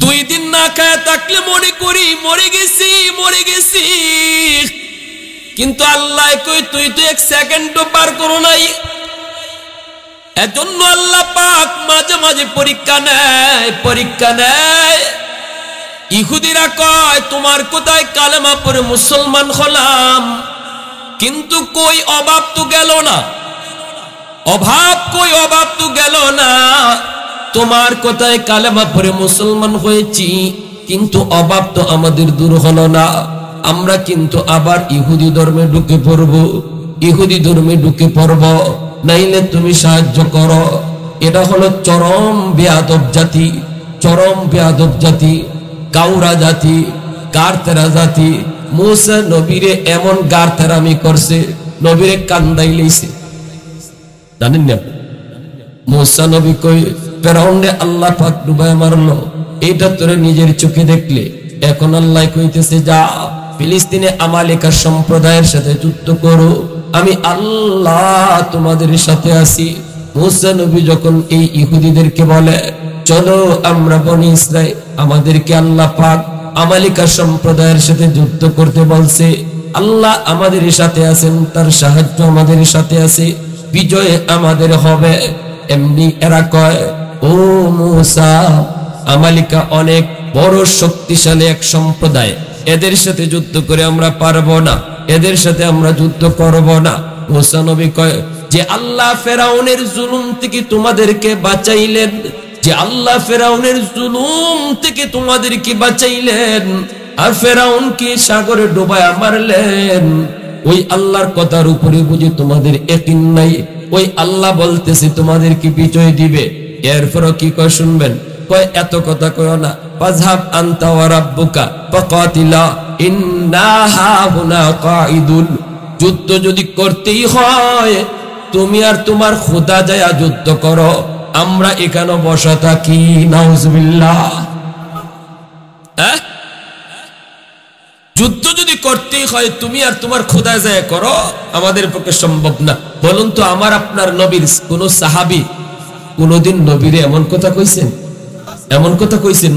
2 দিন না খায় থাকলে মনে করি মরে গেছি, কিন্তু আল্লাহ কই তুই তো 1 সেকেন্ডও পার করো নাই। এজন্য আল্লাহ পাক মাঝে মাঝে পরীক্ষা নেয়। ইহুদিরা কয় তোমার কোথায় কালেমা পড়ে মুসলমান হলাম, কিন্তু কই অভাব তো গেল না, তোমার কোথায় কালেমা পড়ে মুসলমান হয়েছি, কিন্তু অভাব তো আমাদের দূর হলো না। আমরা কিন্তু আবার ইহুদি ধর্মে ঢুকে পড়ব, নাইলে তুমি সাহায্য করো। এটা হলো চরম বেয়াদব জাতি, কাউরা জাতি, গারতেরা জাতি। মুসা নবীরে এমন গারতেরামি করছে, নবীরে কান্দাই লইছে। জানেন না মুসা নবী কই ফেরাউনরে আল্লাহ পাক ডুবায় মারলো, এটা তোরে নিজের চোখে দেখলে। এখন আল্লাহ কইতেছে যা ফিলিস্তিনে আমালিকা সম্প্রদায়ের সাথে যুদ্ধ করো, আমি আল্লাহ তোমাদের সাথে আছি। মুসা নবী যখন এই ইহুদিদেরকে বলে চলো আমরা বনি ইসরাইল, আমাদেরকে আল্লাহ পাক আমালিকা সম্প্রদায়ের সাথে যুদ্ধ করতে বলছে, আল্লাহ আমাদের সাথে আছেন, তার সাহায্য আমাদের সাথে আছে, বিজয় আমাদের হবে। এমনি এরা কয় ও মুসা, আমালিকা অনেক বড় শক্তিশালী এক সম্প্রদায়, এদের সাথে যুদ্ধ করে আমরা পারবো না, এদের সাথে আমরা যুদ্ধ করব না। মুসা নবী কয় যে আল্লাহ ফেরাউনের জুলুম থেকে তোমাদেরকে বাঁচাইলেন, আর ফেরাউনকে সাগরে ডুবায়া মারলেন, ওই আল্লাহর কথার উপরে বুঝি তোমাদের ইয়াকিন নাই? ওই আল্লাহ বলতেছে তোমাদেরকে বিজয় দিবে, এরপরও কি কয় শুনবেন? কয় এত কথা কয় না, ফাযহাব আনতা ওয়া রাব্বুকা ফাকাতিলা ইন্না হাহুনা কাঈদুন। যুদ্ধ যদি করতেই হয় তুমি আর তোমার খোদা যায় যুদ্ধ করো, আমরা এখানে বসা থাকি। নাউজুবিল্লাহ। যুদ্ধ যদি করতেই হয় তুমি আর তোমার খোদা যায় করো, আমাদের পক্ষে সম্ভব না। বলুন তো আমার আপনার নবীর কোন সাহাবী কোনদিন নবীরে এমন কথা কইছেন?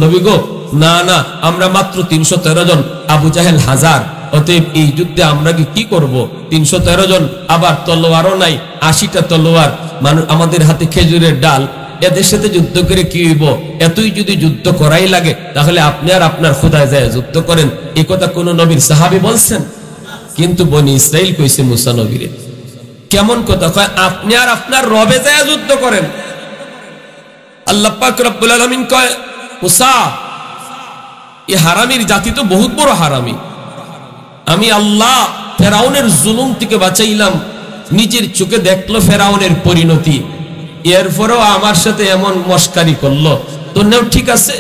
নবী গো না, আমরা মাত্র 313 জন, আবু জাহেল 1000, অতএব এই যুদ্ধে আমরা কি করব? 313 জন, আবার তলোয়ারও নাই, 80টা তলোয়ার, মানুষ আমাদের হাতে খেজুরের ডাল, এদের সাথে যুদ্ধ করে কি হইব? এতই যদি যুদ্ধ করাই লাগে তাহলে আপনি আর আপনার খোদা যায় যুদ্ধ করেন। এই কথা কোন নবীর সাহাবী বলছেন? কিন্তু বনি ইসরাইল কইছে মুসা নবীরে। কেমন কথা কয়? আপনি আর আপনার রবে যায় যুদ্ধ করেন। আল্লাহ পাক রব্বুল আলামিন কয় মুসা, এই হারামির জাতি তো বহুত বড় হারামি। আমি আল্লাহ ফেরাউনের জুলুম থেকে বাঁচাইলাম, নিজের চোখে দেখলো ফেরাউনের পরিণতি, এরপরেও আমার সাথে এমন মস্কারি করলো। তো নেও ঠিক আছে,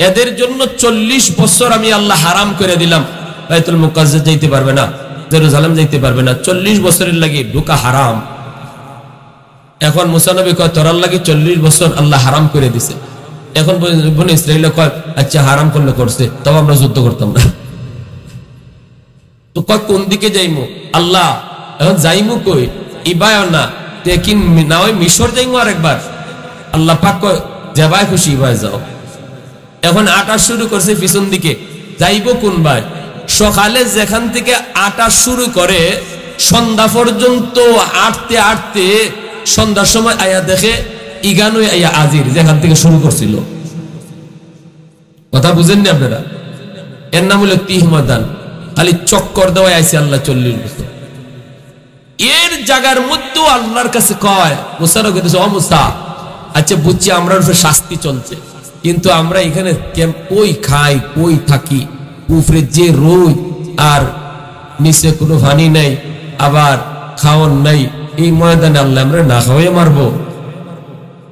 এদের জন্য 40 বছর আমি আল্লাহ হারাম করে দিলাম, বাইতুল মুকাদ্দাস যাইতে পারবে না, জেরুজালেম যাইতে পারবে না, 40 বছরের লাগি ঢোকা হারাম। এখন মুসা নবী কয় তোরার লাগি 40 বছর আল্লাহ হারাম করে দিছে। এখন বনি ইসরাইল কয় আচ্ছা হারাম করলে করছে, তবে আমরা যুদ্ধ করতাম না। তো কয় কোন দিকে যাইমু? আল্লাহ এখন যাইমু কই? ইবায়ও না, দেখি না ওই মিশর যাইমু আরেকবার। আল্লাহ পাক কয় যাবাই খুশি ইবায় যাও। এখন আটা শুরু করছে পিছন দিকে, যাইব কোন ভাই? সকালে যেখান থেকে আটা শুরু করে সন্ধ্যা পর্যন্ত আটতে আটতে সন্ধ্যার সময় আয়া দেখে ইগানোয় আয়া আজির, যেখান থেকে শুরু করছিল। কথা বুঝেননি আপনারা? এর নাম হলো তিহমাদান, খালি চক্কর দেওয়ায় আইছে আল্লাহ 40 বছর। এর জায়গার মধ্যেও আল্লাহর কাছে কয় মুসার ও মুসা, আচ্ছা বুঝছি আমরা শাস্তি চলছে, কিন্তু আমরা এখানে কই খাই কই থাকি, উপরে যে রোদ আর নিচে কোনো পানি নাই, আবার খাওয়ান নাই, এই ময়দানে আল্লাহ আমরা না খাওয়াই মারবো?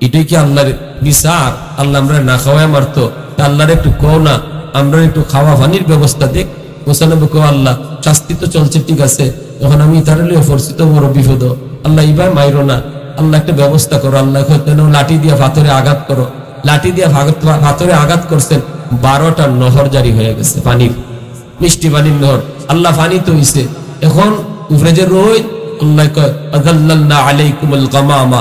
এটাই কি আল্লাহর বিচার? আল্লাহ আমরা না খাওয়াই মারতো? আল্লাহর একটু কও না, আমরা একটু খাওয়া পানির ব্যবস্থা দেখ। মুসানবী কো আল্লাহ শাস্তি তো চলছে ঠিক আছে, যখন আমি তারলিও পড়ছি তো বড় বিপদ, আল্লাহ ইবার মাইরো না, আল্লাহ একটা ব্যবস্থা করো। আল্লাহ লাঠি দিয়ে পাথরে আঘাত করো। লাঠি দিয়ে পাথরে আঘাত করছেন, 12টা নহর জারি হয়ে গেছে, পানির, মিষ্টি পানির নহর। আল্লাহ পানি তো হইছে। এখন উপরে যে রোদ, আল্লাহ কয় আযাল্লালনা আলাইকুমুল গামামা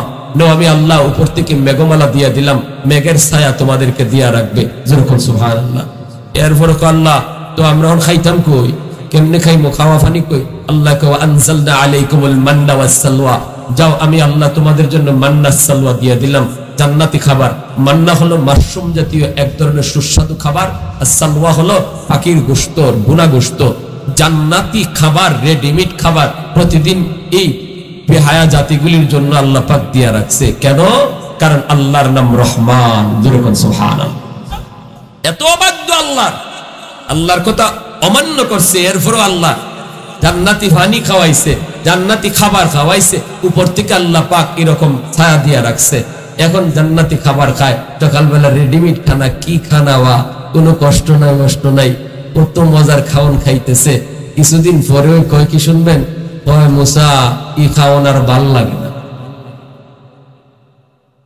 আমি আল্লাহ উপর থেকে মেঘমালা দিয়ে দিলাম, মেঘের ছায়া তোমাদেরকে দিয়া রাখবে। যেরকম সুবহানাল্লাহ। এরপর আল্লাহ তো আমরা খাইতাম কই, কেমনে খাইমো, খাওয়া পানি কই? আল্লাহ কও আনজালনা আলাইকুমুল মান্না ওয়াস সালওয়া, যাও আমি আল্লাহ তোমাদের জন্য মান্না সালওয়া দিয়ে দিলাম, জান্নাতি খাবার। মান্না হলো মাশরুম জাতীয় এক ধরনের সুস্বাদু খাবার, আর সালওয়া হলো পাখির গোশত, ভুনা গোশত। জান্নাতি খাবার, রেডিমেড খাবার প্রতিদিন এই বেহায়া জাতিগুলির জন্য আল্লাহ পাক দিয়া রাখছে। কেন? কারণ আল্লাহর নাম রহমান। যেরকম সুবহানাল্লাহ। এত অবাধ্য আল্লাহর কথা অমান্য করছে, এরপরও আল্লাহ জান্নাতি পানি খাওয়াইছে, জান্নাতি খাবার খাওয়াইছে, উপর থেকে আল্লাহ পাক এরকম ছায়া দিয়া রাখছে। এখন জান্নাতি খাবার খায়, সকালবেলা রেডিমেড খানা, কি খানাওয়া, কোনো কষ্ট নাই, কষ্ট নাই, কত মজার খাওয়ান খাইতেছে। কিছুদিন পরে কয় কি শুনবেন, কয় মুসা ই খাওয়ান আর ভাল লাগে না।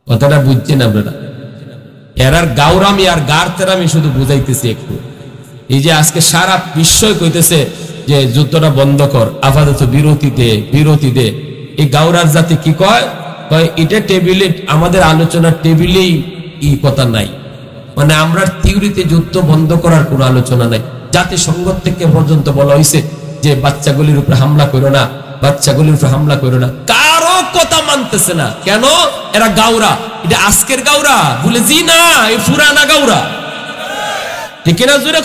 কথাটা বুঝছেন আপনারা? এরার গাউরামি আর গার তেরামি শুধু বুঝাইতেছি একটু। এই যে আজকে সারা বিশ্বই কইতেছে যে যুদ্ধটা বন্ধ কর, আপাতত বিরতি দে। এই গাউরার জাতি কি কয়, এটা টেবিলে, আমাদের আলোচনার টেবিলেই এই কথা নাই। মানে আমরা থিওরিতে যুদ্ধ বন্ধ করার কোনো আলোচনা নাই। জাতিসংঘ থেকে পর্যন্ত বলা হয়েছে যে বাচ্চাগুলির উপরে হামলা করো না, বাচ্চাগুলির উপরে হামলা করো না। কারো কথা মানতেছে না। কেন? এরা গাউরা। এটা আজকের গাউরা বলে জি না, এই পুরানা গাউরা। ঠিক না? জোরে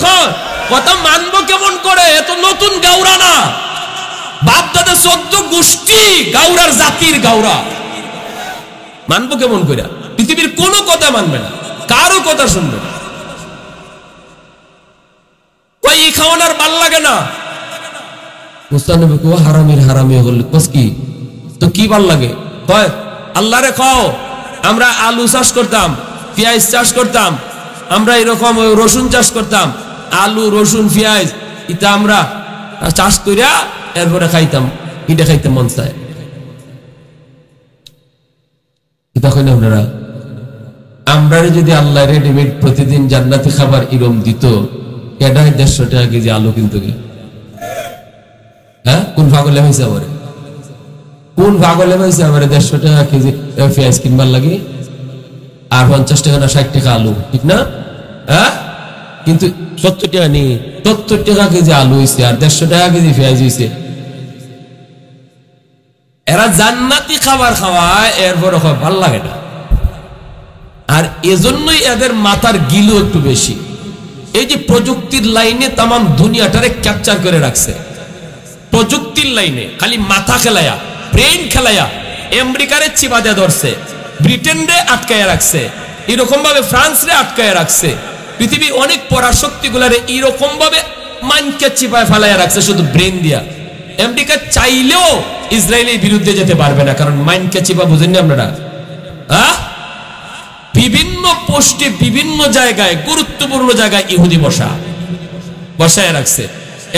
কথা মানবো কেমন করে? এত নতুন গাউরা না, বাপ দাদা 14 গোষ্ঠী গাউরার জাতির গাউরা। মানবো কেমন করে? পৃথিবীর কোনো কথা মানবে না, কারো কথা শুনবে না। কই খাওয়ানোর ভাল লাগে না, মুস্তানবী কো হারামের হারামি হল কি তো কি ভাল লাগে? কয় আল্লাহরে খাও, আমরা আলু চাষ করতাম, পেঁয়াজ চাষ করতাম, আমরা এরকম রসুন চাষ করতাম, আলু রসুন পেঁয়াজ এটা আমরা চাষ করিয়া এরপরে খাইতাম, এটা খাইতে মন চায়। আপনারা আমরা যদি আল্লাহ রেডিমেড প্রতিদিন জান্নাতি খাবার ইরম দিত, এটা 150 টাকা কেজি আলু কিন্তু হ্যাঁ কোন পাগলে হয়েছে আবার, কোন পাগলে হয়েছে আবার 150 টাকা কেজি পেঁয়াজ কিনবার লাগে আর 50 টাকা না 60 টাকা আলু, ঠিক না? হ্যাঁ, কিন্তু 70 টাকা নেই, 70 টাকা কেজি আলু হয়েছে আর 150 টাকা কেজি পেঁয়াজ হয়েছে। এরা জান্নাতি খাবার খাওয়ায়, এরপর ভাল লাগে না। আর এজন্যই এদের মাথার গিলু একটু বেশি। এই যে প্রযুক্তির লাইনে তাম দুনিয়াটারে ক্যাপচার করে রাখছে, প্রযুক্তির লাইনে খালি মাথা খেলায়া, ব্রেন খেলায়া আমেরিকারে চিবাদা ধরছে, ব্রিটেন রে আটকায়া রাখছে, এরকম ভাবে ফ্রান্স রে আটকায়া রাখছে, পৃথিবীর অনেক পরাশক্তি গুলারে এরকম ভাবে মানকে চিপায় ফেলাইয়া রাখছে শুধু ব্রেন দিয়া। আমেরিকা চাইলেও ইসরায়েলের বিরুদ্ধে যেতে পারবে না, কারণ মাইনকে চিপা বুঝেননি আপনারা? বিভিন্ন পোস্টে বিভিন্ন জায়গায় গুরুত্বপূর্ণ জায়গায় ইহুদি বসায় রাখছে।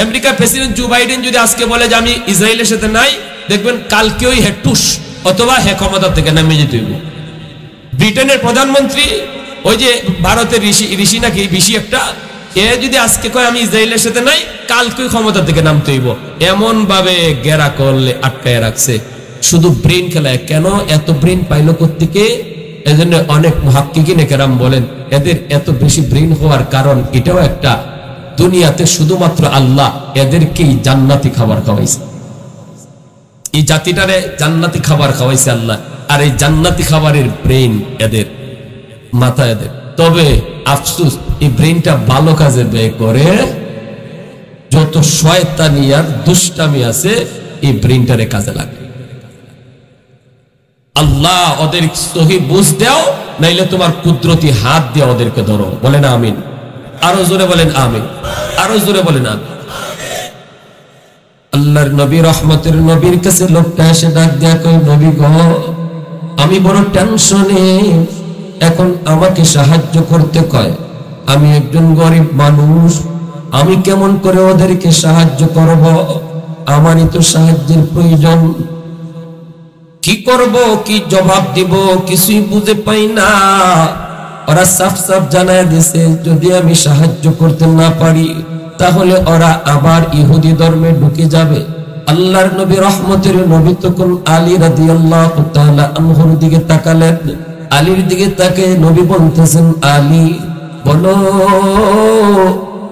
আমেরিকার প্রেসিডেন্ট জো বাইডেন যদি আজকে বলে যে আমি ইসরায়েলের সাথে নাই, দেখবেন কালকে ওই হেটুস অথবা হে ক্ষমতা থেকে নামিয়ে যেতে হইব। ব্রিটেনের প্রধানমন্ত্রী ওই যে ভারতের ঋষি নাকি ঋষি একটা, এ যদি আজকে কয় আমি ইসরায়েলের সাথে নাই, কালকে ক্ষমতা থেকে নামতে হইব। এমন ভাবে গেরা করলে আটকায় রাখছে শুধু ব্রেন খেলায়। কেন এত ব্রেন পাইলো কোত্থেকে? এজন্য অনেক মুহাক্কিকিন কেরাম বলেন এদের এত বেশি ব্রেন হওয়ার কারণ এটাও একটা, দুনিয়াতে শুধুমাত্র আল্লাহ এদেরকেই জান্নাতি খাবার খাওয়াইছে, এই জাতিটারে জান্নাতি খাবার খাওয়াইছে আল্লাহ। আর এই জান্নাতি খাবারের ব্রেন এদের মাথা এদের। তবে আফসোস, এই ব্রেনটা ভালো কাজে ব্যয় করে, যত শয়তানি আর দুষ্টামি আছে এই ব্রেনটারে কাজে লাগে। আল্লাহ ওদের সহি বুঝ দাও, নাইলে তোমার কুদরতি হাত দিয়ে ওদেরকে ধরো। বলেন আমিন। আরো জোরে বলেন আমিন, আরো জোরে বলেন আমিন। আল্লাহর নবী রহমতের নবীর কাছে লোকটা এসে ডাক দেয়া কই, নবী গো আমি বড় টেনশনে, এখন আমাকে সাহায্য করতে কয়। আমি একজন গরিব মানুষ, আমি কেমন করে ওদেরকে সাহায্য করব? আমারই তো সাহায্যের প্রয়োজন। কি করব, কি জবাব দিব কিছুই বুঝে পাই না। ওরা সাফ সাফ জানায় দিছে যদি আমি সাহায্য করতে না পারি তাহলে ওরা আবার ইহুদি ধর্মে ঢুকে যাবে। আল্লাহর নবী রহমতের নবী তখন আলী রাদিয়াল্লাহু তাআলা আনহুর দিকে তাকালেন। আলীর দিকে তাকে নবী বলতেছেন, আলী বলো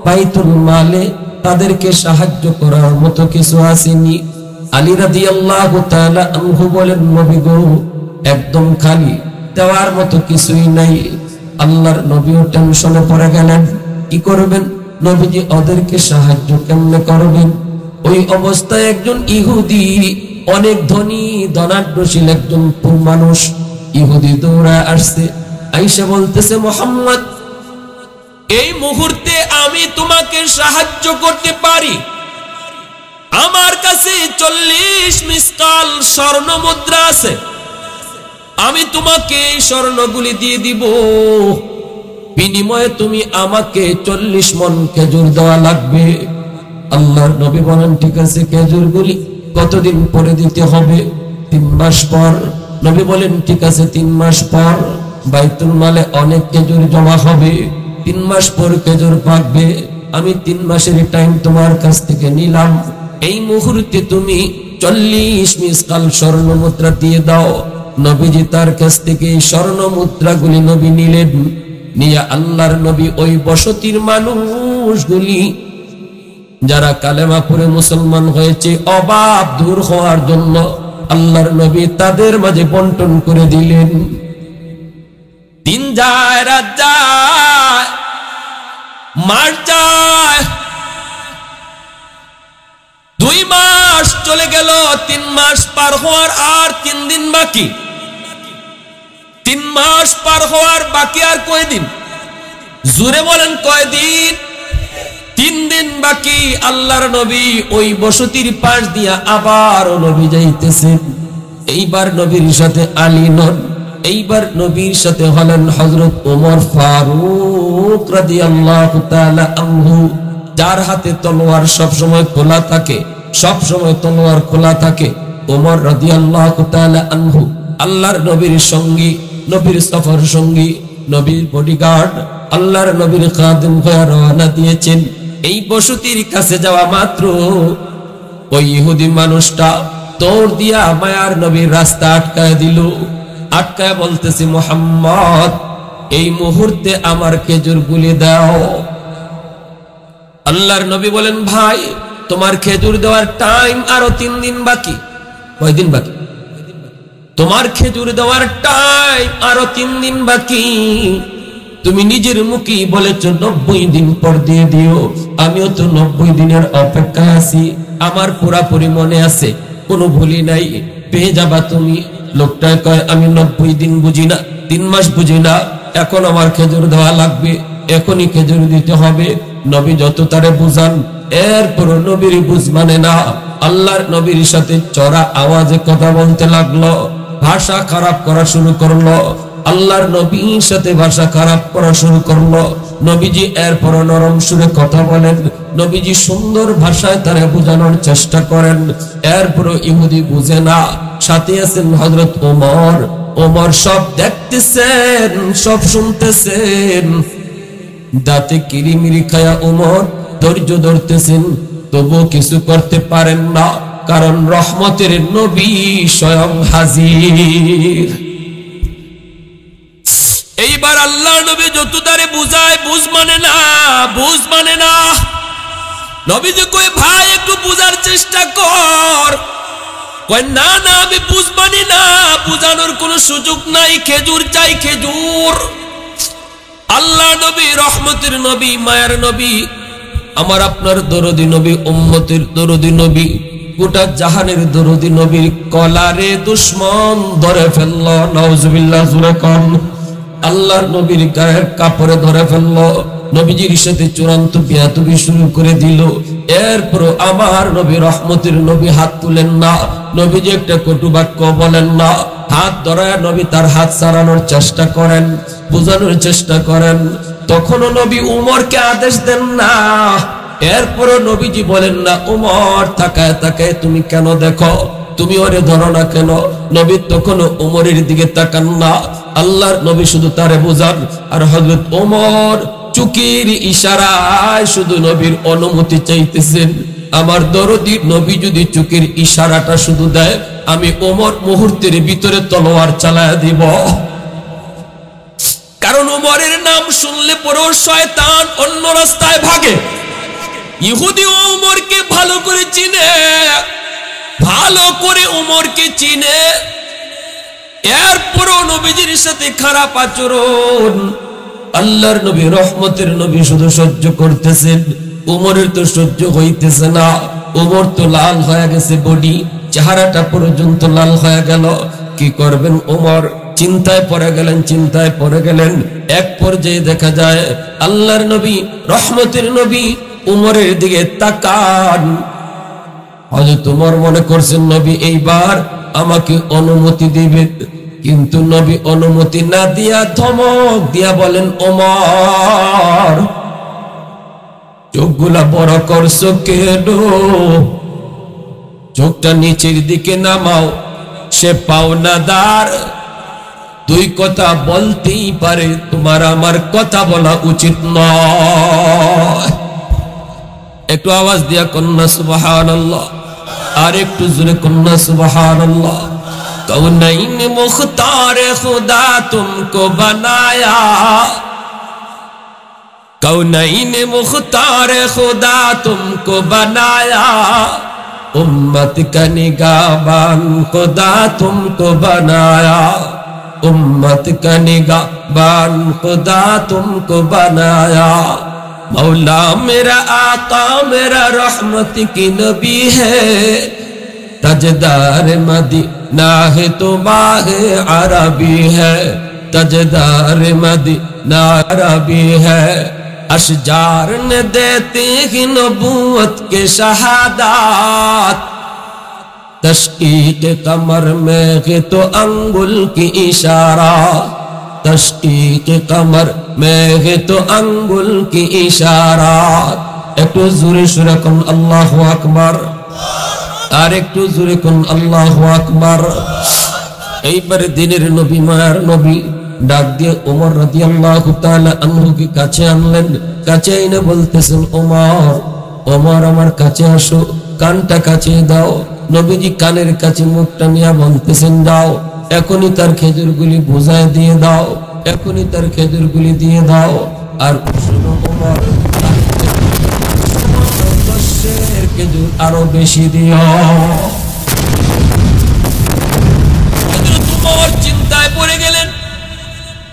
বাইতুল মালে তাদেরকে সাহায্য করার মতো কিছু আসেনি? আলী রাদিয়াল্লাহু তাআলা আনহু বলেন, নবী গো একদম খালি, দেওয়ার মতো কিছুই নাই। আল্লাহর নবীও টেনশনে পড়ে গেলেন, কি করবেন? নবীজি ওদেরকে সাহায্য কেমনে করবেন? ওই অবস্থায় একজন ইহুদি, অনেক ধনী ধনাঢ্যশীল একজন মানুষ ইহুদি দৌড়ায় আসছে, আইসা বলতেছে, মুহাম্মদ এই মুহূর্তে আমি তোমাকে সাহায্য করতে পারি। আমার কাছে 40 মিসকাল স্বর্ণ মুদ্রা আছে, আমি তোমাকে এই স্বর্ণগুলি দিয়ে দিব, বিনিময়ে তুমি আমাকে 40 মণ খেজুর দেওয়া লাগবে। আল্লাহর নবী বলেন, ঠিক আছে, খেজুরগুলি কতদিন পরে দিতে হবে? 3 মাস পর। নবী বলেন, ঠিক আছে, 3 মাস পর বাইতুল মালে অনেক খেজুর জমা হবে, 3 মাস পর খেজুর পাকবে, আমি 3 মাসের টাইম তোমার কাছ থেকে নিলাম, এই মুহূর্তে তুমি 40 মিসকাল স্বর্ণ মুদ্রা দিয়ে দাও। নবীজি তার কাছ থেকে এই স্বর্ণ মুদ্রাগুলি নবী নিলেন, নিয়ে আল্লাহর নবী ওই বসতির মানুষগুলি যারা কালেমা পড়ে মুসলমান হয়েছে অভাব দূর হওয়ার জন্য আল্লাহর নবী তাদের মাঝে বন্টন করে দিলেন। দিন যায়, রাত যায়, মাস যায়, 2 মাস চলে গেল, 3 মাস পার হওয়ার আর 3 দিন বাকি। 3 মাস পার হওয়ার বাকি আর কয়দিন? জোরে বলেন কয়দিন? 3 দিন বাকি। আল্লাহর নবী ওই বসতির পাশ দিয়া আবার নবী যাইতেছেন। এইবার নবীর সাথে আলী নন, এইবার নবীর সাথে হলেন হযরত ওমর ফারুক রাদিয়াল্লাহু তাআলা আনহু, যার হাতে তলোয়ার সব সময় খোলা থাকে, সব সময় তলোয়ার খোলা থাকে। ওমর রাদিয়াল্লাহু তাআলা আনহু আল্লাহর নবীর সঙ্গী, নবীর সফর সঙ্গী, নবীর বডিগার্ড, আল্লাহর নবীর খাদিম হয়ে রওনা দিয়েছেন। এই বসতির কাছে যাওয়া মাত্র ওই ইহুদি মানুষটা দৌড় দিয়া মায়ার নবীর রাস্তা আটকায় দিল। আটকায় বলতেছে, মুহাম্মদ এই মুহূর্তে আমার খেজুর গুলি দাও। আল্লাহর নবী বলেন, ভাই তোমার খেজুর দেওয়ার টাইম আরো 3 দিন বাকি। কয়দিন বাকি? তোমার খেজুর দেওয়ার টাইম আরো 3 দিন বাকি। তুমি নিজের মুখে বলেছ 90 দিন পর দিয়ে দিও, আমিও তো 90 দিনের অপেক্ষায় আছি, আমার পুরাপুরি মনে আছে, কোনো ভুলি নাই, পেয়ে যাবা তুমি। লোকটা কয়, আমি 90 দিন বুঝি না, 3 মাস বুঝি না, এখন আমার খেজুর দেওয়া লাগবে, এখনই খেজুর দিতে হবে। নবী যত তারে বুঝান, এরপর নবীর বুঝ মানে না। আল্লাহর নবীর সাথে চড়া আওয়াজে কথা বলতে লাগলো, ভাষা খারাপ করা শুরু করলো। আল্লাহর নবীর সাথে ভাষা খারাপ করা শুরু করলো। নবীজি এরপর নরম সুরে কথা বলেন, নবীজি সুন্দর ভাষায় তারা বোঝানোর চেষ্টা করেন, এরপর ইহুদি বুঝে না। সাথে আছেন হযরত ওমর, ওমর সব দেখতেছেন, সব শুনতেছেন, দাঁতে কিরিমিরি খায়া ওমর ধৈর্য ধরতেছেন, তবুও কিছু করতে পারেন না, কারণ রহমতের নবী স্বয়ং হাজির। এইবার আল্লাহ নবী যত তারে বুঝায়, বুঝ মানে না, বুঝ মানে না। নবী যে কই, ভাই একটু বুঝার চেষ্টা কর, কয় না না আমি বুঝ মানি না, বুঝানোর কোনো সুযোগ নাই, খেজুর চাই খেজুর। আল্লাহ নবী রহমতের নবী, মায়ার নবী, আমার আপনার দরদি নবী, উম্মতের দরদি নবী, গোটা জাহানের দরদি নবীর কলারে দুশ্মন ধরে ফেলল। নাউজুবিল্লাহ, জোরে কোন। আল্লাহর নবীর গায়ের কাপড়ে ধরে ফেলল, নবীজির সাথে চূড়ান্ত বিয়াদবি শুরু করে দিল। এরপর আমার নবী রহমতের নবী হাত তুলেন না, নবীজি একটা কটু বাক্য বলেন না, হাত ধরায় নবী তার হাত ছাড়ানোর চেষ্টা করেন, বোঝানোর চেষ্টা করেন। তখনও নবী উমরকে আদেশ দেন না। এরপরও নবীজি বলেন না, উমর তাকায় তাকায় তুমি কেন দেখো, তুমি ওরে ধরো না কেন? নবী তখনও উমরের দিকে তাকান না, আল্লাহর নবী শুধু তারে বোঝান। আর হযরত ওমর চুকির ইশারায় শুধু নবীর অনুমতি চাইতেছেন, আমার দরদি নবী যদি চোখের ইশারাটা শুধু দেয়, আমি ওমর মুহূর্তের ভিতরে তলোয়ার চালায়া দিব। কারণ ওমরের নাম শুনলে পরে শয়তান অন্য রাস্তায় ভাগে। ইহুদি ওমরকে ভালো করে চিনে, ভালো করে ওমরকে চিনে, এরপরও নবীজির সাথে খারাপ আচরণ। আল্লাহর নবী রহমতের নবী শুধু সহ্য করতেছেন, ওমরের তো সহ্য হইতেছে না। ওমর তো লাল হয়ে গেছে, বডি চেহারাটা পর্যন্ত লাল হয়ে গেল। কি করবেন ওমর? চিন্তায় পড়ে গেলেন। এক পর্যায়ে দেখা যায় আল্লাহর নবী রহমতের নবী ওমরের দিকে তাকান। হযরত ওমর মনে করছেন নবী এইবার আমাকে অনুমতি দিবে, কিন্তু নবী অনুমতি না দিয়া ধমক দিয়া বলেন, ওমর চোখগুলা বড় করছো কেন? চোখটা নিচের দিকে নামাও। সে পাওনাদার, দুই কথা বলতেই পারে, তোমার আমার কথা বলা উচিত নয়। একটু আওয়াজ দিয়া কন্যা সুবহানাল্লাহ, আর একটু জোরে কন্যা সুবহানাল্লাহ। কৌনাইন মুখতারে খুদা তুমকো বানায়া, कौनैन मुख्तार खुदा तुमको बनाया, उम्मत का निगाहबान खुदा तुमको बनाया, उम्मत का निगाहबान खुदा तुमको बनाया। मौला मेरा आका मेरा रहमत की नबी है, तजदार मदीना है तो माहे अरबी है, तजदार मदीना अरबी है। अशजार ने देते ही नबूवत के शहादात, तशकीक कमर में है तो अंगुल की इशारा, तशकीक कमर में है तो अंगुल की इशारा। একটু জোরে সুরে কোন আল্লাহু আকবার, আর একটু জোরে কোন আল্লাহু আকবার। এইবার দিনের নবী মায়ার নবী ডাক দিয়ে ওমর রাদিয়াল্লাহু তাআলা আনহুকে কাছে আনলেন। কাছে এনে বলতেছেন, ওমর ওমর আমার কাছে আসো, কানটা কাছে দাও। নবীজি কানের কাছে মুখটা নিয়ে বলতেছেন, দাও এখনই তার খেজুরগুলি বোঝায় দিয়ে দাও, এখনই তার খেজুরগুলি দিয়ে দাও। আর শুনো ওমর, খেজুর আরো বেশি দিও। ওমর চিন্তায় পড়ে গেলেন,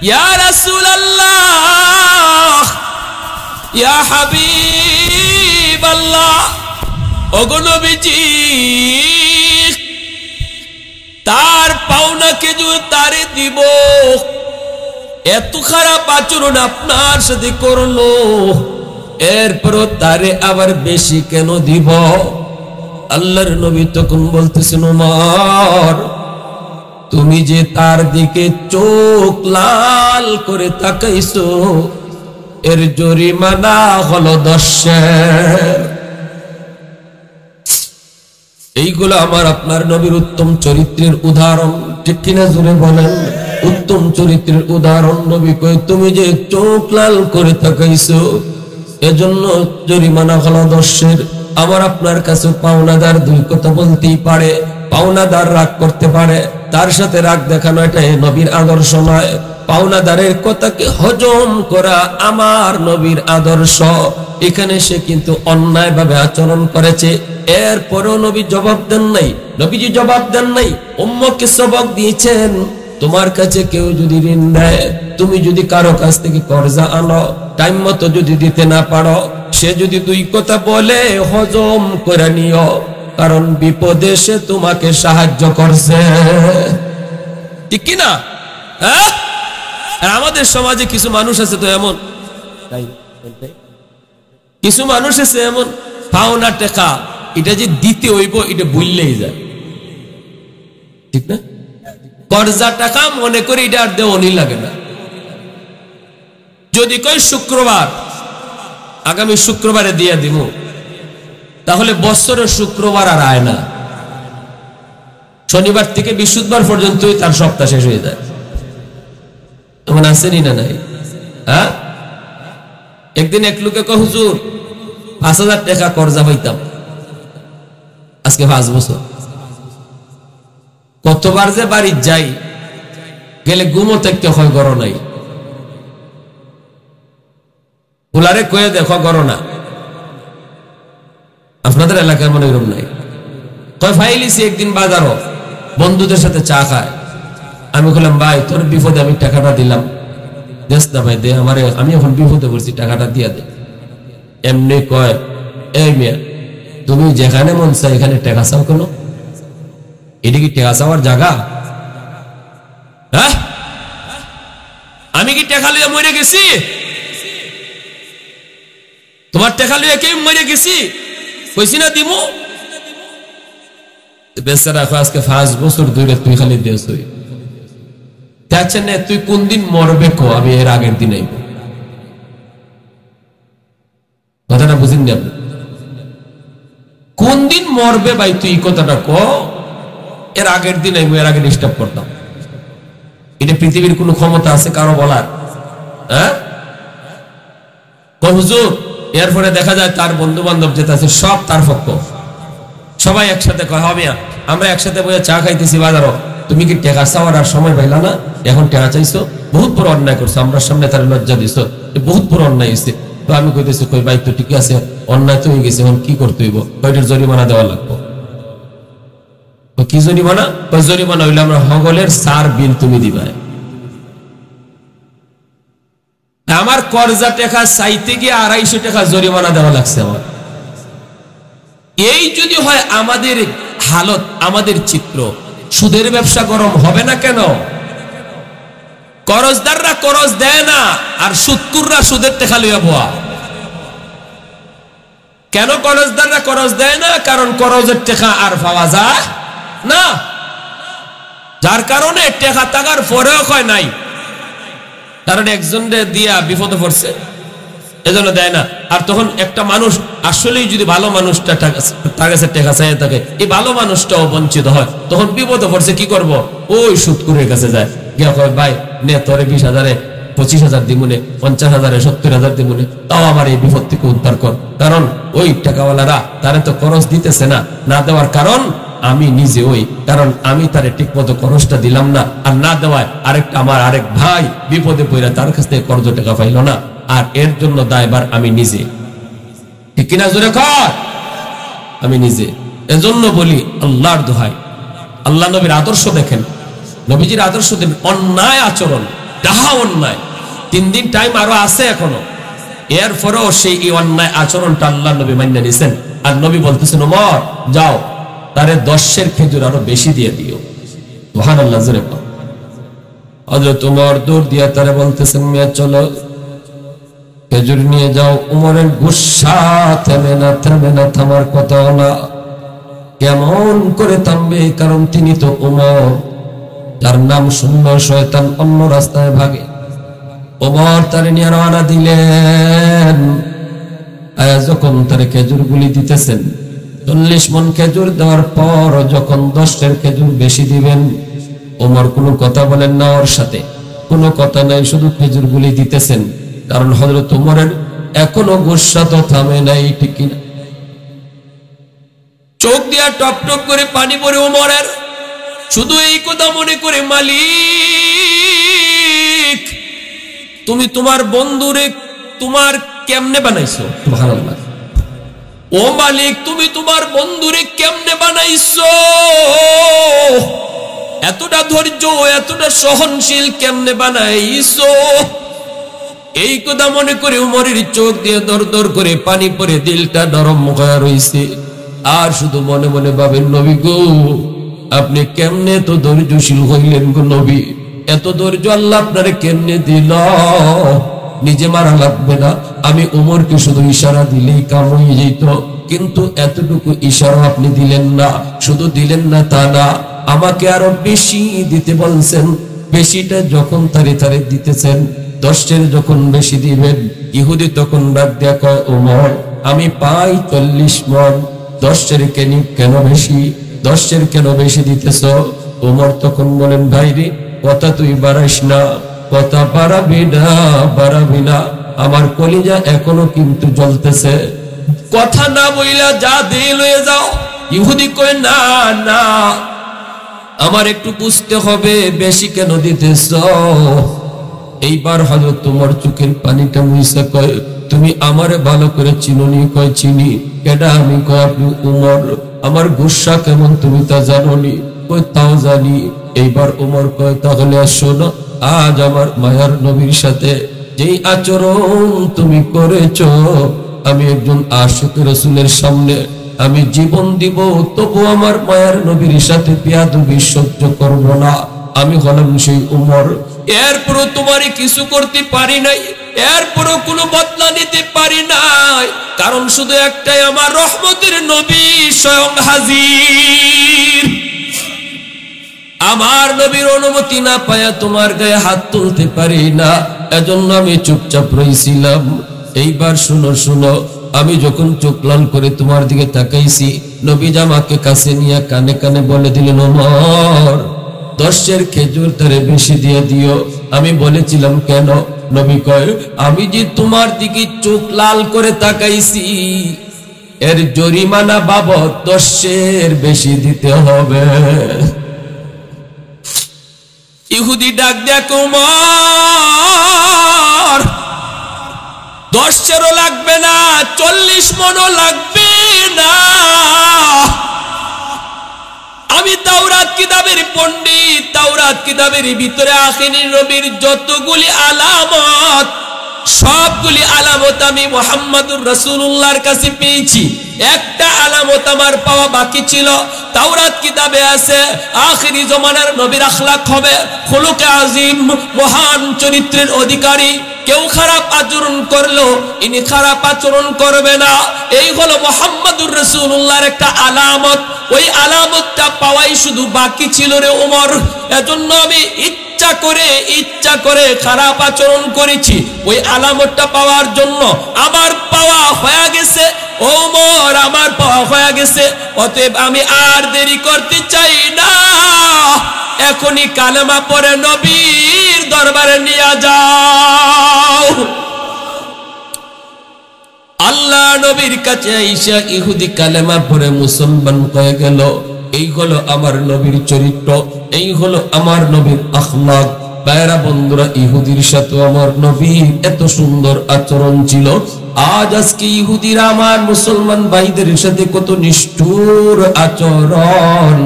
ইয়া রাসূলুল্লাহ, ইয়া হাবিবাল্লাহ, ওগো নবীজি, তার পাওনা খেজুর তারে দিব, এত খারাপ আচরণ আপনার সাথে করলো, এরপরও তারে আবার বেশি কেন দিব? আল্লাহর নবী তখন বলতেছেন, ওমর তুমি যে তার দিকে চোখ লাল করে তাকাইছো, এর জরিমানা হলো 10 সের। এইগুলো আমার আপনার নবীর উত্তম চরিত্রের উদাহরণ, ঠিক কিনা জোরে বলেন? উত্তম চরিত্রের উদাহরণ। নবী কয়, তুমি যে চোখ লাল করে তাকাইছো, এজন্য জরিমানা হলো 10 সের। আমার আপনার কাছে পাওনাদার দুই কথা বলতেই পারে, পাওনাদার রাগ করতে পারে, তার সাথে রাগ দেখানো এটা নবীর আদর্শ নয়। পাওনাদারের কথাকে হজম করা আমার নবীর আদর্শ। এখানে সে কিন্তু অন্যায় ভাবে আচরণ করেছে, এরপরেও নবী জবাব দেন নাই। নবীজি জবাব দেন নাই, উম্মতকে সবক দিয়েছেন, তোমার কাছে কেউ যদি ঋণ দেয়, তুমি যদি কারো কাছ থেকে কর্জা আনো, টাইম মতো যদি দিতে না পারো, সে যদি দুই কথা বলে হজম করে নিও, কারণ বিপদে সে তোমাকে সাহায্য করছে, ঠিক কিনা? হ্যাঁ, আমাদের সমাজে কিছু মানুষ আছে তো এমন, কিছু মানুষ আছে এমন, পাওনা টাকা এটা যে দিতে হইব এটা ভুললেই যায়, ঠিক না? কর্জা টাকা মনে করে এটা আর দেওয়ানি লাগে না। যদি কই শুক্রবার, আগামী শুক্রবারে দিয়ে দিব, তাহলে বছরের শুক্রবার আর আয় না, শনিবার থেকে বৃহস্পতিবার পর্যন্তই তার সপ্তাহ শেষ হয়ে যায়। এমন আসেনি না নাই? হ্যাঁ, একদিন এক লোকে কয়, হুজুর 5000 টাকা কর্জা পাইতাম, আজকে 5 বছর। কতবার যে বাড়ি যাই, গেলে ঘুমো থেকে হয় গড় নাই, ওলারে কয়ে দেখো গড় না। আপনাদের এলাকায় মনে এরকম নাই? কয় ফাইলিছি একদিন বাজারও বন্ধুদের সাথে চা খায়। আমি বললাম ভাই তোর বিপদে আমি টাকাটা দিলাম, দেশ না ভাই দে আমারে, আমি এখন বিপদে পড়ছি, টাকাটা দিয়া দে। এমনি কয় এই মিয়া তুমি যেখানে মন চাই এখানে টাকা চাও কেন? এটা কি টাকা চাওয়ার জায়গা? হ্যাঁ, আমি কি টাকা লইয়া মরে গেছি? তোমার টাকা লইয়া কেউ মরে গেছি? কইছি না দিমু। বেচারা আজকে 5 বছর ধরে তুই খালি দেশ হই দেখছেন না, তুই কোন দিন মরবে কো? আমি এর আগের দিন আইব। কথাটা বুঝিনি আপনি? কোন দিন মরবে ভাই তুই কথাটা কো, এর আগের দিন আইব, এর আগে ডিস্টার্ব করতাম। এটা পৃথিবীর কোন ক্ষমতা আছে কারো বলার? হ্যাঁ, হুজুর এরপরে দেখা যায় তার বন্ধু বান্ধব যেটা আছে সব তার পক্ষ, সবাই একসাথে কয় হবে, আমরা একসাথে বসে চা খাইতেছি বাজারও, তুমি কি টাকা চাওয়ার আর সময় পাইলা না? এখন টাকা চাইছো, বহুত বড় অন্যায় করছো, আমরা সামনে তার লজ্জা দিছো, বহুত বড় অন্যায় হয়েছে। তো আমি কইতেছি কই ভাই তো ঠিক আছে, অন্যায় তো হয়ে গেছে, এখন কি করতে হইব? কয়টার জরিমানা দেওয়া লাগবো। কি জরিমানা? জরিমানা হইলে আমরা হগলের 4 বিল তুমি দিবা। আমার কর্জা টাকা চাইতে গিয়ে 250 টাকা জরিমানা দেওয়া লাগছে আমার। এই যদি হয় আমাদের হালত, আমাদের চিত্র, সুদের ব্যবসা গরম হবে না কেন? করজদাররা করজ দেয় না, আর সুদকুররা সুদের টাকা লইয়া বোয়া। কেন করজদাররা করজ দেয় না? কারণ করজের টাকা আর পাওয়া যায় না, যার কারণে টাকা টাকার পরেও হয় নাই, কারণ একজনকে দিয়া বিপদে পড়ছে এজন্য দেয় না। আর তখন একটা মানুষ আসলেই যদি ভালো মানুষটা তার কাছে টাকা চাইয়ে থাকে, এই ভালো মানুষটাও বঞ্চিত হয়, তখন বিপদে পড়ছে কি করব? ওই সুদকুরের কাছে যায়, গিয়া কয় ভাই নে তোরে 20,000-এ 25,000 দিমুনে, 50,000-এ 70,000 দিমুনে, তাও আমার এই বিপদ থেকে উদ্ধার কর। কারণ ওই টাকাওয়ালারা তারে তো খরচ দিতেছে না, না দেওয়ার কারণ আমি নিজে, ওই কারণ আমি তারে ঠিক মতো খরচটা দিলাম না, আর না দেওয়ায় আরেকটা আমার আরেক ভাই বিপদে পড়ে তার কাছ থেকে কর্জ টাকা পাইল না, আর এর জন্য দায়বার আমি নিজে। ঠিক কিনা জোরে কর? আমি নিজে। এজন্য বলি আল্লাহর দোহাই, আল্লাহ নবীর আদর্শ দেখেন, নবীজির আদর্শ দেন, অন্যায় আচরণ, ডাহা অন্যায় 3 দিন টাইম আরো আছে এখনো, এরপরেও সেই অন্যায় আচরণটা আল্লাহ নবী মান্য নিছেন। আর নবী বলতেছেন ওমর যাও তারে 10 খেজুর আরো বেশি দিয়ে দিও। সুবহানাল্লাহ জোরে কর। হযরত ওমর দৌড় দিয়া তারে বলতেছেন মিয়া চলো খেজুর নিয়ে যাও। উমরের গুসা থেমে না, থামার কথা না। কেমন করে থামবে? কারণ তিনি তো উমর, যার নাম শূন্য শয়তান অন্য রাস্তায় ভাগে। ওমর তারে নিয়ে রওনা দিলেন। যখন তারে খেজুর গুলি দিতেছেন, 40 মণ খেজুর দেওয়ার পর যখন 10 খেজুর বেশি দিবেন, ওমর কোনো কথা বলেন না, ওর সাথে কোনো কথা নাই, শুধু খেজুর গুলি দিতেছেন। কারণ হযরত ওমরের এখনো গুসা তো থামে নাই, ঠিক কিনা? চোখ দিয়া টপ টপ করে পানি পড়ে ওমরের, শুধু এই কথা মনে করে মালিক তুমি তোমার বন্ধুরে তোমার কেমনে বানাইছো? সুবহানাল্লাহ। ও মালিক তুমি তোমার বন্ধুরে কেমনে বানাইছো? এতটা ধৈর্য, এতটা সহনশীল কেমনে বানাইছো? এই কথা মনে করে উমরের চোখ দিয়ে দর দর করে পানি পড়ে দিলটা নরম হয়ে রইছে। আর শুধু মনে মনে ভাবেন নবী গো আপনি কেমনে তো ধৈর্যশীল হইলেন গো নবী? এত ধৈর্য আল্লাহ আপনারে কেমনে দিল? নিজে মারা লাগবে না, আমি উমরকে শুধু ইশারা দিলেই কাম হয়ে যেত, কিন্তু এতটুকু ইশারা আপনি দিলেন না। শুধু দিলেন না তা না, আমাকে আরো বেশি দিতে বলছেন। বেশিটা যখন তারে তারে দিতেছেন, 10 যখন বেশি দিবেন, ইহুদি তখন ডাক দেয়া কয় ওমর আমি পাই 40 মণ, 10 কেন বেশি? 10 কেন বেশি দিতেছ? ওমর তখন বলেন ভাই রে কথা তুই বাড়াইস না, কথা বাড়াবি না, আমার কলিজা এখনো কিন্তু জ্বলতেছে। কথা না বইলা যা দিয়ে লয়ে যাও, ইহুদি কয় না না, আমার একটু বুঝতে হবে, বেশি কেন দিতেছ? এইবার হযরত তোমার চোখের পানিটা মুইসা কয়, তুমি আমারে ভালো করে চিনোনি? কয় চিনি। কেডা আমি? কয় আপনি উমর। আমার গুসা কেমন তুমি তা জানোনি? কয় তাও জানি। এইবার উমর কয়, তাহলে শোনো, আজ আমার মায়ার নবীর সাথে যেই আচরণ তুমি করেছ, আমি একজন আশিক রাসূলের সামনে আমি জীবন দিব, তবু আমার মায়ার নবীর সাথে বেয়াদবি সহ্য করব না। আমি হলাম সেই উমর। এরপরও তোমারে কিছু করতে পারি নাই, এরপরও কোনো বদলা নিতে পারি নাই, কারণ শুধু একটাই, আমার রহমতের নবী স্বয়ং হাজির। আমার নবীর অনুমতি না পায়া তোমার গায়ে হাত তুলতে পারি না, এজন্য আমি চুপচাপ রইছিলাম। এইবার শুনো শুনো, আমি যখন চোখ লাল করে তোমার দিকে তাকাইছি, নবী আমাকে কাছে নিয়ে কানে কানে বলে দিলেন, ওমর 10 খেজুর তারে বেশি দিয়ে দিও। আমি বলেছিলাম কেন? নবী কয়, আমি যে তোমার দিকে চোখ লাল করে তাকাইছি, এর জরিমানা বাবদ 10 বেশি দিতে হবে। ইহুদি ডাক দেখ, ওমর 10 লাগবে না, 40 মনও লাগবে না। আমি তাওরাত কিতাবের পণ্ডিত, তাওরাত কিতাবের ভিতরে আখিরি নবীর যতগুলি আলামত, সবগুলি আলামত আমি মুহাম্মদুর রাসূলুল্লাহর কাছে পেয়েছি। একটা আলামত আমার পাওয়া বাকি ছিল। তাওরাত কিতাবে আছে আখিরি জমানার নবীর আখলাক হবে খুলুকে আজিম, মহান চরিত্রের অধিকারী। কেউ খারাপ আচরণ করলো ইনি খারাপ আচরণ করবে না, এই হলো মুহাম্মদুর রাসূলুল্লাহর একটা আলামত। ওই আলামতটা পাওয়াই শুধু বাকি ছিল রে ওমর। এজন্য আমি ইচ্ছা করে খারাপ আচরণ করেছি, ওই আলামতটা পাওয়ার জন্য। আমার পাওয়া হয়ে গেছে ওমর, আমার পাওয়া হয়ে গেছে। অতএব আমি আর দেরি করতে চাই না, এখনই কালেমা পড়ে নবীর দরবারে নিয়ে যাও। আল্লাহ নবীর কাছে আইসা ইহুদি কালেমা পড়ে মুসলমান হয়ে গেল। এই হলো আমার নবীর চরিত্র, এই হলো আমার নবীর আখলাক। ভাইরা বন্ধুরা, ইহুদির সাথে আমার নবীর এত সুন্দর আচরণ ছিল। আজকে ইহুদিরা আমার মুসলমান ভাইদের সাথে কত নিষ্ঠুর আচরণ।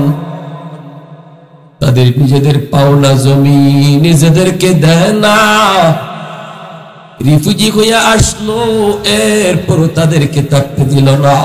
তাদের নিজেদের পাওনা জমি নিজেদেরকে দেয় না, রিফিউজি হয়ে আসলো, এরপরও তাদেরকে থাকতে দিল না।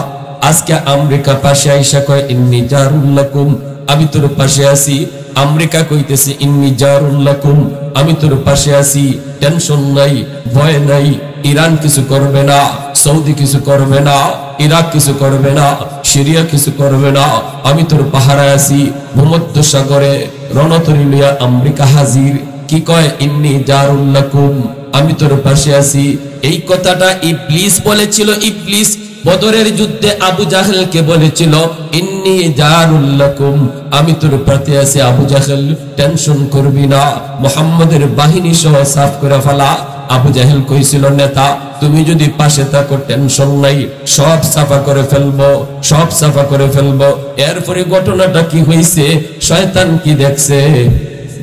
আজকে আমেরিকা পাশে আইসা কয়, ইন্নী জারুল লাকুম, আমি তোর পাশে আছি। আমেরিকা কইতেছে, ইন্নী জারুল লাকুম, আমি তোর পাশে আছি, টেনশন নাই, ভয় নাই। ইরান কিছু করবে না, সৌদি কিছু করবে না, ইরাক কিছু করবে না, সিরিয়া কিছু করবে না, আমি তোর পাহারায় আছি। ভূমধ্য সাগরে রণতরী লইয়া আমেরিকা হাজির। কি কয়? ইন্নী জারুল লাকুম, আমি তোর পাশে আছি। এই কথাটা ইবলিস বলেছিল। ইবলিস বদরের যুদ্ধে আবু জাহেলকে বলেছিল, ইন্নী জারুল লাকুম, আমি তোর পাশে আছি আবু জাহেল, টেনশন করবি না, মুহাম্মাদের বাহিনী সহ সাফ করে ফেলা। আবু জাহেল কইছিল, নেতা তুমি যদি পাশে থাকো টেনশন নাই, সব সাফা করে ফেলবো, সব সাফা করে ফেলবো। এরপরে ঘটনাটা কি হয়েছে, শয়তান কি দেখছে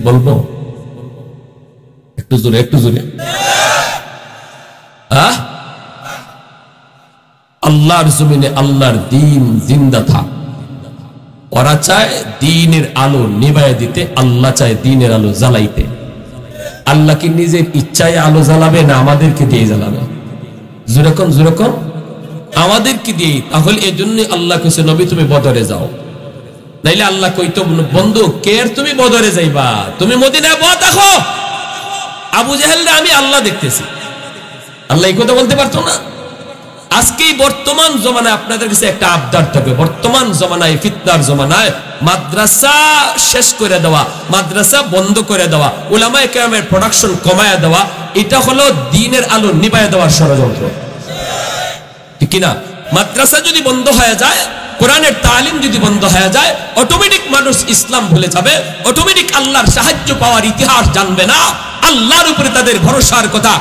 বলবো? একটু জোরে, একটু জোরে। আল্লাহর জমিনে আল্লাহর দ্বীন জিন্দা থাক। ওরা চায় দ্বীনের আলো নিভাইয়া দিতে, আল্লাহ চায় দ্বীনের আলো জ্বালাইতে। আল্লাহ কি নিজের ইচ্ছায় আলো জ্বালাবে না আমাদেরকে দিয়ে জ্বালাবে? যেরকম যেরকম আমাদেরকে দিয়ে। তাহলে এই জন্য আল্লাহ কইছে, নবী তুমি বদরে যাও। নাইলে আল্লাহ কইতো, বন্ধু কের তুমি বদরে যাইবা, তুমি মদিনায় বসে থাকো। আবু জাহেল আমি আল্লাহ দেখতেছি, আল্লাহ এই কথা বলতে পারতো না? আজকে বর্তমান জমানায় আপনাদের কাছে একটা আবদার থাকবে। বর্তমান জমানায়, ফিতনার জমানায় মাদ্রাসা শেষ করে দেওয়া, মাদ্রাসা বন্ধ করে দেওয়া, উলামায়ে কেরামের প্রোডাকশন কমায়া দেওয়া, এটা হলো দ্বীনের আলো নিভায়া দেওয়ার ষড়যন্ত্র, ঠিক কিনা? মাদ্রাসা যদি বন্ধ হয়ে যায়, কোরআনের তালিম যদি বন্ধ হয়ে যায়, অটোমেটিক মানুষ ইসলাম ভুলে যাবে, অটোমেটিক আল্লাহর সাহায্য পাওয়ার ইতিহাস জানবে না, আল্লাহর উপরে তাদের ভরসার কথা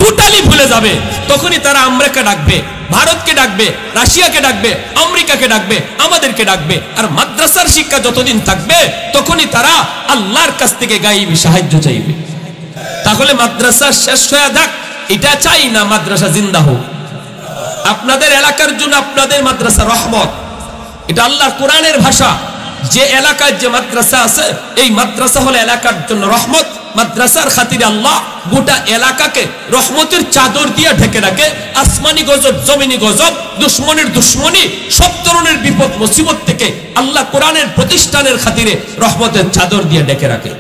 টোটালি ভুলে যাবে, তখনই তারা আমেরিকা ডাকবে, ভারতকে ডাকবে, রাশিয়াকে ডাকবে, আমেরিকাকে ডাকবে, আমাদেরকে ডাকবে। আর মাদ্রাসার শিক্ষা যতদিন থাকবে তখনই তারা আল্লাহর কাছ থেকে গায়েবী সাহায্য চাইবে। তাহলে মাদ্রাসা শেষ হয়ে যাক এটা চাই না, মাদ্রাসা জিন্দা হোক। আপনাদের এলাকার জন্য আপনাদের মাদ্রাসা রহমত, এটা আল্লাহর কোরআনের ভাষা। যে এলাকায় যে মাদ্রাসা আছে এই মাদ্রাসা হলো এলাকার জন্য রহমত। মাদ্রাসার খাতিরে আল্লাহ গোটা এলাকাকে রহমতের চাদর দিয়ে ঢেকে রাখে। আসমানি গজব, জমিনি গজব, দুশ্মনের দুশ্মনী, সব ধরনের বিপদ মুসিবত থেকে আল্লাহ কোরআনের প্রতিষ্ঠানের খাতিরে রহমতের চাদর দিয়ে ঢেকে রাখে।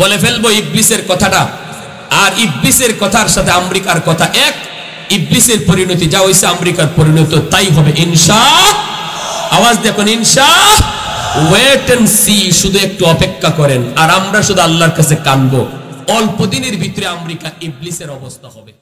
বলে ফেলবো ইবলিসের কথাটা, আর ইবলিসের কথার সাথে আমেরিকার কথা এক। ইবলিসের পরিণতি যা হইছে আমেরিকার পরিণতি তাই হবে ইনশাআল্লাহ। আওয়াজ দেখুন ইনশাআল্লাহ। ওয়েট এন্ড সি, শুধু একটু অপেক্ষা করেন। আর আমরা শুধু আল্লাহর কাছে কানবো। অল্প দিনের ভিতরে আমেরিকা ইবলিসের অবস্থা হবে।